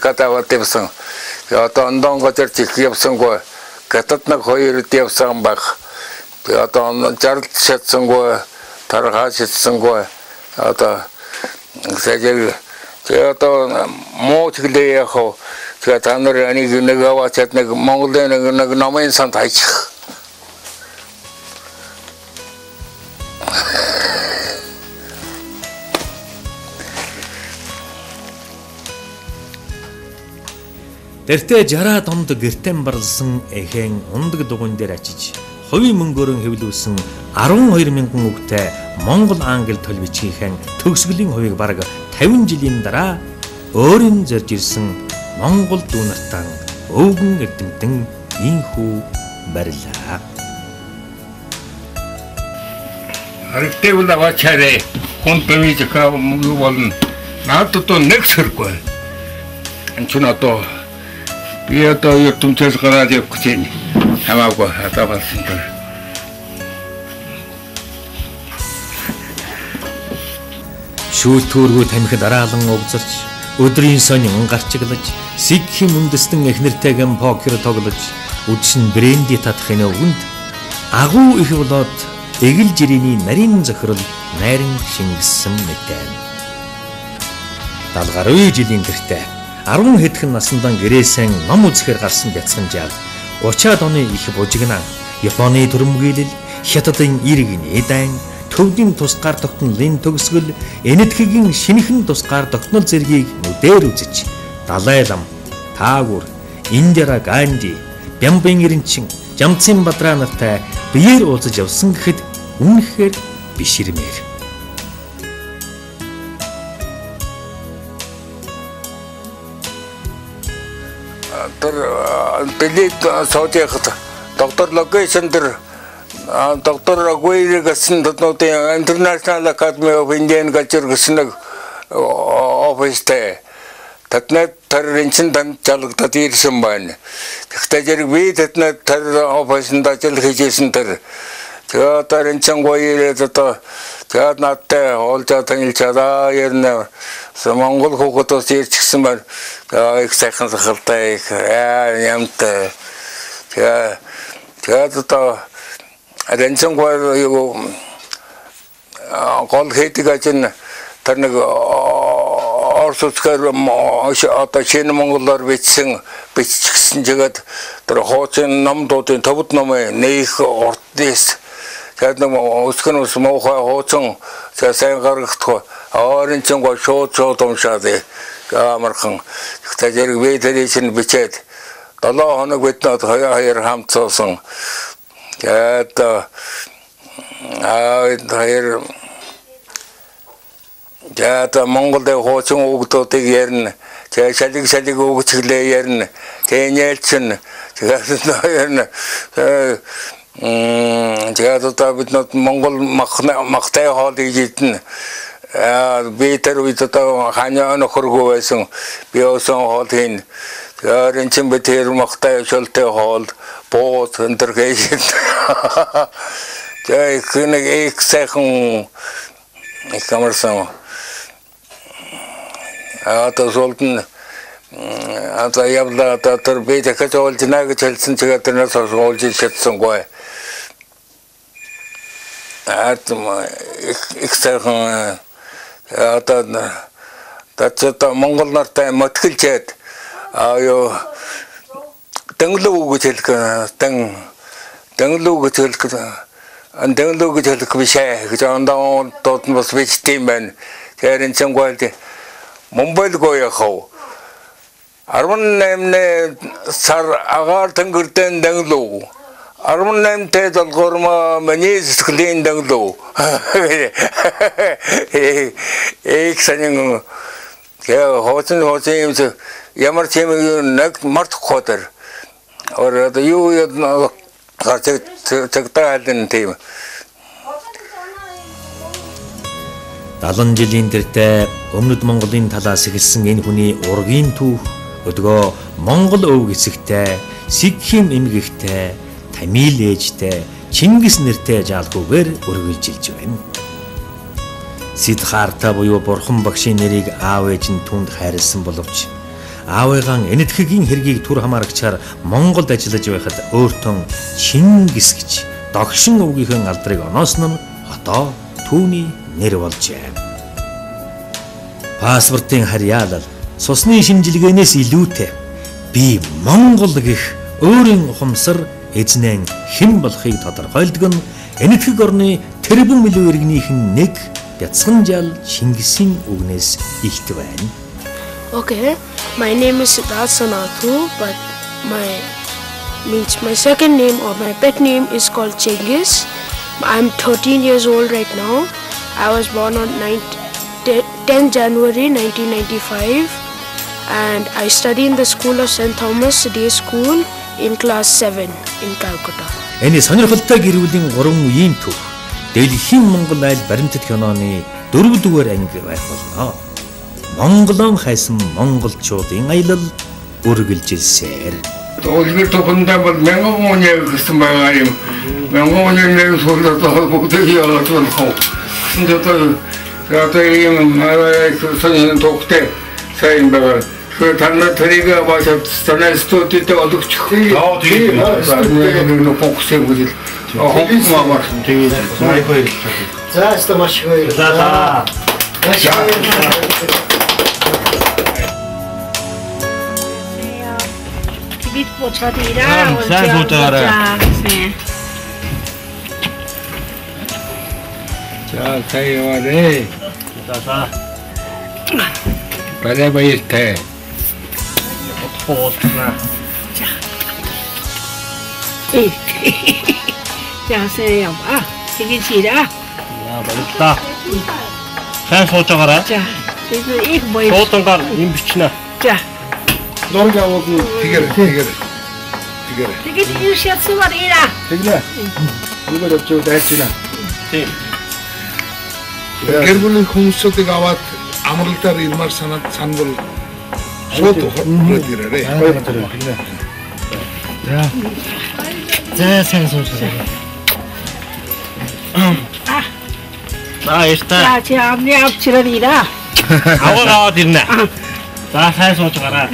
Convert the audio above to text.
катават явсан. Одоо ондонгоор чих явсангүй. Гатад нэг 2 үд явсан баг. Одоо жард шатсангүй, тархаа шатсангүй. Одоо сэжиг одоо муу чиглээ яах вэ? Тэгээ та нар нэг аваад нэг Монголын нэг номын санд хайчих. Тэртээ 60 донд гэртэн барлсан эхэн ундаг дугуйн дээр очиж хувийн мөнгөөрөө хэвлүүлсэн 12 мянган үгтэй Монгол англи төлөвчийн төгсгөлийн хувийг бараг 50 жилийн дараа өөрийн зорж ирсэн Монгол дүүнартан өвгөн эрдэмтэн инхүү барилаа. Аригтэйвэл аваачаарэ хүн бэмиж каа мөнгө болно. Надад то нэг сэргүй. Анчна то би одоо ертөнцөөс гараад явах гэж байна. Хамаагүй хатаасан тэр. Шүүл төөргөө тамхид араалан угзарч өдрийн сонин гарчиглаж сикхийн үндэстэн эхнэртэйгэн покер тоглож үдшин бренди татахын өвгөнд агуу их болоод эгэл жирийн нарийн зохирол найран шингэсэн мэдэн. Далгаруй жилийн гэртээ 10 хэдхэн насандан гэрээсэн ном үзэхээр гарсан бяцхан жаал 30-аад оны их бужигнаа Японы төрөмгийлэл хятадын ирэг нэдэн төвдийн тусгаар тогтнолын төгсгөл энэтхэгийн шинэхэн тусгаар тогтнол зэргийг нүдээр үзэж Далай лам, Таагур, Индира Ганди, Бямбын эренчин, Жамцын Бадраа нартай биеэр уулзаж явсан гэхэд үнэхээр биширмээр. Билет саудиахад доктор локейшн дээр доктор Агуйр гэсэн дотнуудын International Academy of Indian Culture гэсэн нэг офистэй татнаа таринчин танд жалгадад ирсэн байна. Гэхдээ зэрэг би татнаа тар офиснд ажил хийжсэн тэр тэгээ таринчин гоёрээд одоо тэгээд надтай олжаа танилцаад ярина Монгол хүүхдүүд ирчихсэн байна. Их сайхан сахалтай их ямтай тэгээд одоо рэнцэн гоо гол хийдэг ажил тэр нэг орсоцгоор одоо шинэ монголоор бичсэн жигэд тэр хуучин номдуудын төвд номын нэх уртдээс тэгээд нэг өсгөн ус моохой хуучин сайн гаргахгүй оринчин гоо шууд уншаад амархан гэхдээ зэрэг вэдэрийн бичээд 7 хоног биднээд хоёр хамтсан тэгээд хоёр тэгээд Монголын хуучин үгдүүдийг ярина тэгээд шалиг үгчглээ ярина тэгээд нээлчин тэгээд одоо биднээд Монгол махтай хоол идэн би тэр үед одоо ханяа нөхөргөө байсан би өсөн хоол хийн тэрэн чин би тэр махтай шолтой хоол бууд өндөргөөд тэгээд нэг их сайхан камерсан одоо золдон одоо явла тэр би дахиж олж наг хэлсэн чигээр тэрнээс олж шатсан гой их сайхан одоо тацаа Монгол нартай мотгэлжээд аюу дэнглүү гэж хэлэх дэнглүү гэж хэлэх дэнглүү гэж хэлэх бишээ гэж ондоо дот бас бичтiin байна. Тэгэхээр энэ ч гойд Мумбайд гоёхоо 18-ны сар агаар тэнгэрдэн дэнглүү 18-тэй долгорма миний сэтгэлийн дэнглүү их санин хооцон юм ямар ч юм нэг мартахгүй тэр ороод юу цагтаалын тийм 70 жилийн тэртээ өмнөд Монголын талаас эхэлсэн энэ хүний ургийн түүх өдгөө Монгол өв эсэгтэй, Сикхим эмгэгтэй, Тамил ээжтэй, Чингис нэртэй жаалгүйгээр өргөжилж байна. Сидхарта буюу Бурхан багшийн нэрийг аав ээж нь түнд хайрлсан боловч аавыгаа энэтхэгийн хэргийг түр хамаарагчаар Монголд ажиллаж байхад өөртөө Чингис гэж догшин өвгийнхэн алдрыг оноосон нь одоо түүний нэр болжээ. Паспортын харьяалал цусны шинжилгээнээс илүүтэй би Монгол гэх өөрийн ухамсар эзнэн хэн болохыг тодорхойлдог нь энэтхэг орны тэрбум илүү иргэнийхэн нэг Бяцхан жал Чингисийн үгнээс ихт байна. Okay, my name is Siddharth Sanathu, but my second name or my pet name is called Chingis. I'm 13 years old right now. I was born on 10 January 1995 and I study in the school of St. Thomas Day School in class 7 in Calcutta. Энэ сонирхолтой гэр бүлийн 3 үеийн төв Дэлхийн Монгол айл баримтат киноны 4-р анги байх болно. Монголон хайсан монголчуудын аялал үргэлжилсээр. Олгор тохондоо бол 1000 оны гэсэн байгаа юм. 1000 оны нэг сургалтад бүгдийг явуулж байна. 근데 ийм соёлын тогтээ сайн байгаа. 그 단나 드리가 와서 전에 스튜디오에 어둑치고 되게 복세 부질 홍콩 와봐 되게 많이 보여. 자, 스토 마시고요. 자. Bit pochadira. Sen pochadira. 자, 사이와네. 자. 빨리 보이스테. 포스나. 자, 세요. 되게 싫어. 야, 맛있다. 잘 소장하라. 자, 그래서 이거 뭐야? 소통 가 임비치나. 자, 너가 오고 비결. 되게 유시하스 말이라. 되게. 이거 저 대치나. 네. Gerguli humsoti gavat amrultar ilmar sanat sangol soto horatira re. 자, 잘 소장. 자, 있다. 자, 제 앞니 앞치러리라. 아고 나와 있네. 자, 잘 소장하라.